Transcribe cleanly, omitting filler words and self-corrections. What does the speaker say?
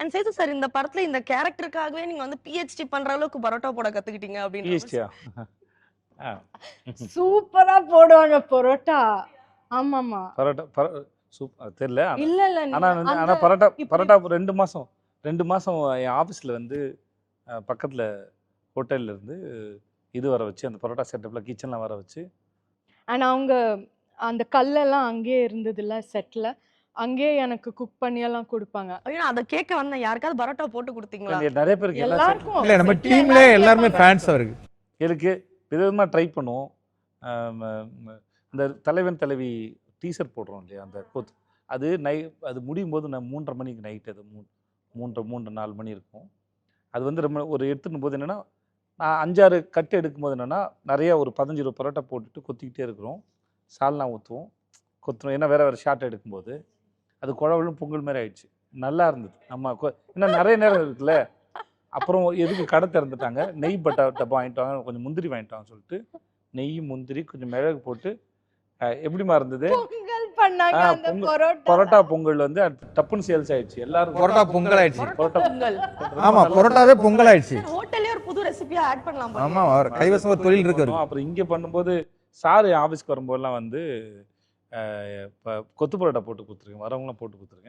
And Setu sir இந்த படத்துல இந்த கேரக்டருக்காகவே நீங்க வந்து பிஹெச்டி பண்ற அளவுக்கு பரோட்டா போட கத்துக்கிட்டீங்க அப்படின்னு ஈஸ்டியா சூப்பரா போடுவாங்க பரோட்டா. ஆமாமா. பரோட்டா தெரியல. இல்ல இல்ல ஆனா பரோட்டா 2 மாசம் என் ஆஃபீஸில் வந்து பக்கத்தில் ஹோட்டலில் இருந்து இது வர வச்சு அந்த பரோட்டா செட்டப்பில் கிச்சன்லாம் வர வச்சு. அண்ட் அவங்க அந்த கல்லெல்லாம் அங்கேயே இருந்ததுல செட்ல, அங்கேயே எனக்கு குக் பண்ணி எல்லாம் கொடுப்பாங்க. ஐயோ அதை கேட்க வந்தேன், யாருக்காவது பரோட்டா போட்டு கொடுத்தீங்களா? நிறைய பேருக்கு எல்லாருக்கும் இல்ல நம்ம டீம்ல எல்லாருமே ஃபேன்ஸ் அவருக்கு. எனக்கு விதவிதமாக ட்ரை பண்ணுவோம். இந்த தலைவன் தலைவி டீசர் போடுறோம் இல்லையா, அந்த கோத் அது அது முடியும் போது நான் 3:30 மணிக்கு நைட்டு, அது 3-4 மணி இருக்கும். அது வந்து ரொம்ப ஒரு எடுத்துடும் போது என்னென்னா, நான் 5-6 கட்டு எடுக்கும்போது என்னென்னா, நிறையா ஒரு 15-20 பரோட்டா போட்டுட்டு கொத்திக்கிட்டே இருக்கிறோம். சால்னா ஊற்றுவோம், கொத்துறோம். ஏன்னா வேறு ஷார்ட் எடுக்கும்போது அது குழவலும் பொங்கல் மாதிரி ஆயிடுச்சு. நல்லா இருந்தது. நம்ம இன்னும் நிறைய நேரம் இருக்குல்ல. அப்புறம் எதுக்கு கடை திறந்துட்டாங்க, நெய் டப்பா வாங்கிட்டு வாங்க, கொஞ்சம் முந்திரி வாங்கிட்டு வாங்க சொல்லிட்டு நெய் முந்திரி கொஞ்சம் மிளகு போட்டு எப்படிமா இருந்தது பொங்கல் பண்ணாங்க. அந்த பரோட்டா பொங்கல் வந்து டப்புன்னு சேல்ஸ் ஆயிடுச்சு. எல்லாரும் பரோட்டா பொங்கல் ஆயிடுச்சு. பரோட்டா பொங்கல். ஆமா, பரோட்டாவே பொங்கல் ஆயிடுச்சு. ஹோட்டல்லே ஒரு புது ரெசிபியா ஆட் பண்ணலாம். ஆமா, அவர் கைவசம் ஒரு தொழில் இருக்கு. அப்புறம் இங்க பண்ணும்போது சார் ஆஃபீஸ்க்கு வரும்போதெல்லாம் வந்து கொத்து பரோட்டா போட்டு கொடுத்துருக்கேன், வரவங்களாம் போட்டு கொடுத்துருக்கேன்.